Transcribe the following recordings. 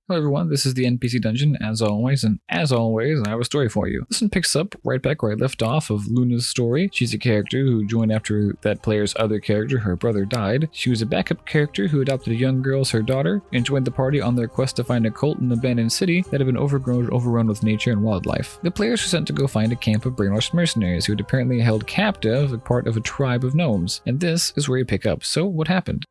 Hello everyone, this is the NPC Dungeon as always, and as always, I have a story for you. This one picks up right back where I left off of Luna's story. She's a character who joined after that player's other character, her brother, died. She was a backup character who adopted a young girl as her daughter and joined the party on their quest to find a cult in an abandoned city that had been overgrown and overrun with nature and wildlife. The players were sent to go find a camp of brainwashed mercenaries who had apparently held captive a part of a tribe of gnomes, and this is where you pick up. So what happened?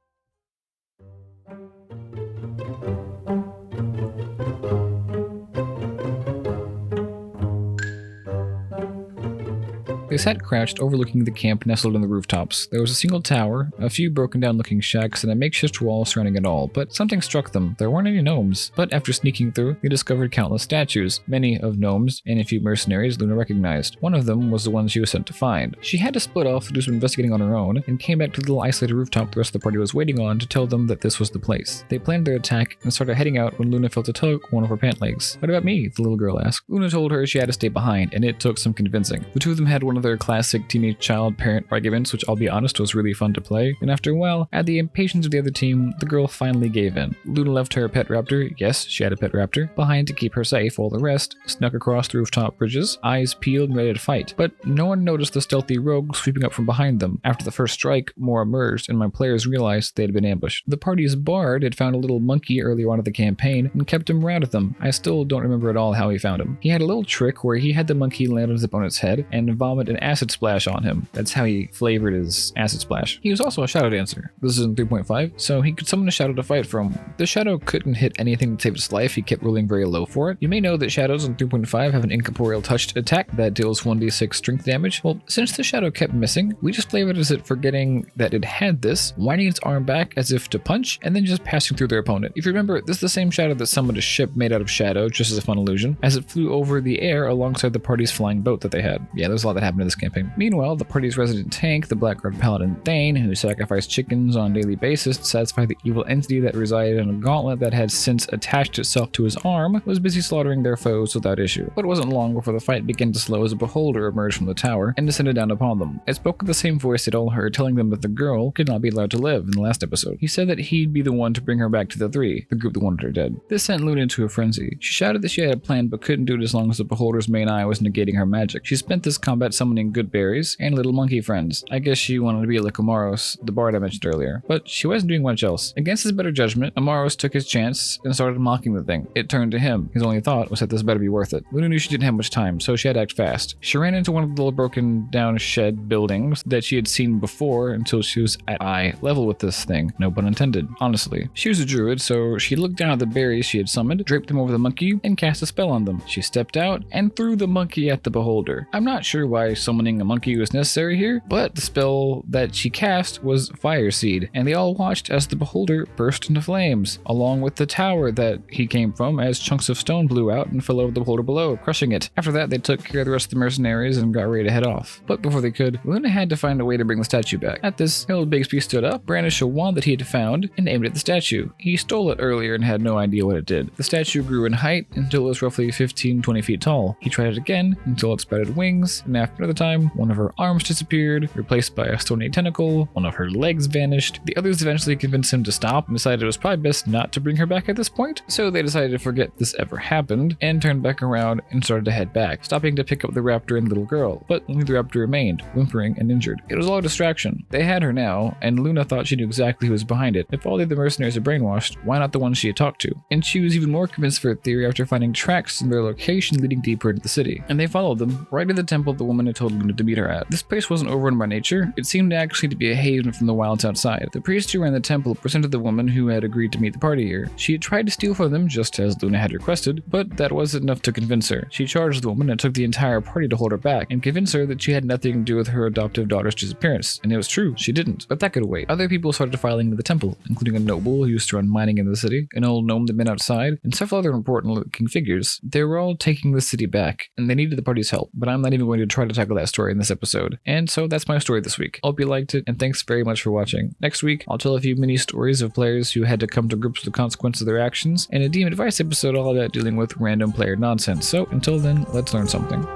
They sat crouched overlooking the camp nestled in the rooftops. There was a single tower, a few broken down looking shacks, and a makeshift wall surrounding it all, but something struck them. There weren't any gnomes, but after sneaking through, they discovered countless statues, many of gnomes, and a few mercenaries Luna recognized. One of them was the one she was sent to find. She had to split off to do some investigating on her own, and came back to the little isolated rooftop the rest of the party was waiting on to tell them that this was the place. They planned their attack and started heading out when Luna felt a tug on one of her pant legs. "What about me?" the little girl asked. Luna told her she had to stay behind, and it took some convincing. The two of them had one of their classic teenage child-parent arguments, which I'll be honest was really fun to play, and after a while, at the impatience of the other team, the girl finally gave in. Luna left her pet raptor, yes, she had a pet raptor, behind to keep her safe, while the rest snuck across the rooftop bridges, eyes peeled and ready to fight. But no one noticed the stealthy rogue sweeping up from behind them. After the first strike, more emerged, and my players realized they had been ambushed. The party's bard had found a little monkey earlier on in the campaign and kept him around with them. I still don't remember at all how he found him. He had a little trick where he had the monkey land on his opponent's head and vomit an acid splash on him. That's how he flavored his acid splash. He was also a shadow dancer. This is in 3.5, so he could summon a shadow to fight from. The shadow couldn't hit anything to save its life. He kept rolling very low for it. You may know that shadows in 3.5 have an incorporeal touched attack that deals 1d6 strength damage. Well, since the shadow kept missing, we just flavored as it forgetting that it had this, winding its arm back as if to punch, and then just passing through their opponent. If you remember, this is the same shadow that summoned a ship made out of shadow, just as a fun illusion, as it flew over the air alongside the party's flying boat that they had. Yeah, there's a lot that happened in this campaign. Meanwhile, the party's resident tank, the Blackguard Paladin Thane, who sacrificed chickens on a daily basis to satisfy the evil entity that resided in a gauntlet that had since attached itself to his arm, was busy slaughtering their foes without issue. But it wasn't long before the fight began to slow as a beholder emerged from the tower and descended down upon them. It spoke with the same voice they'd all heard, telling them that the girl could not be allowed to live in the last episode. He said that he'd be the one to bring her back to the three, the group that wanted her dead. This sent Luna into a frenzy. She shouted that she had a plan but couldn't do it as long as the beholder's main eye was negating her magic. She spent this combat summoning good berries and little monkey friends. I guess she wanted to be like Amaros, the bard I mentioned earlier, but she wasn't doing much else. Against his better judgment, Amaros took his chance and started mocking the thing. It turned to him. His only thought was that this better be worth it. Luna knew she didn't have much time, so she had to act fast. She ran into one of the little broken down shed buildings that she had seen before until she was at eye level with this thing. No pun intended. Honestly. She was a druid, so she looked down at the berries she had summoned, draped them over the monkey, and cast a spell on them. She stepped out and threw the monkey at the beholder. I'm not sure why summoning a monkey was necessary here, but the spell that she cast was Fire Seed, and they all watched as the beholder burst into flames, along with the tower that he came from, as chunks of stone blew out and fell over the beholder below, crushing it. After that, they took care of the rest of the mercenaries and got ready to head off. But before they could, Luna had to find a way to bring the statue back. At this, Harold Bigsby stood up, brandished a wand that he had found, and aimed it at the statue. He stole it earlier and had no idea what it did. The statue grew in height until it was roughly 15-20 feet tall. He tried it again until it spread wings, and after another time, one of her arms disappeared, replaced by a stony tentacle. One of her legs vanished. The others eventually convinced him to stop and decided it was probably best not to bring her back at this point, so they decided to forget this ever happened and turned back around and started to head back, stopping to pick up the raptor and little girl. But only the raptor remained, whimpering and injured. It was all a distraction. They had her now, and Luna thought she knew exactly who was behind it. If all the other mercenaries are brainwashed, why not the ones she had talked to? And she was even more convinced of her theory after finding tracks in their location leading deeper into the city. And they followed them right to the temple the woman had told Luna to meet her at. This place wasn't overrun by nature. It seemed actually to be a haven from the wilds outside. The priest who ran the temple presented the woman who had agreed to meet the party here. She had tried to steal from them just as Luna had requested, but that wasn't enough to convince her. She charged the woman and took the entire party to hold her back and convince her that she had nothing to do with her adoptive daughter's disappearance. And it was true, she didn't, but that could wait. Other people started filing into the temple, including a noble who used to run mining in the city, an old gnome that met outside, and several other important looking figures. They were all taking the city back, and they needed the party's help, but I'm not even going to try to tackle that story in this episode. And so that's my story this week. Hope you liked it, and thanks very much for watching. Next week, I'll tell a few mini stories of players who had to come to grips with the consequences of their actions, and a DM advice episode all about dealing with random player nonsense. So until then, let's learn something.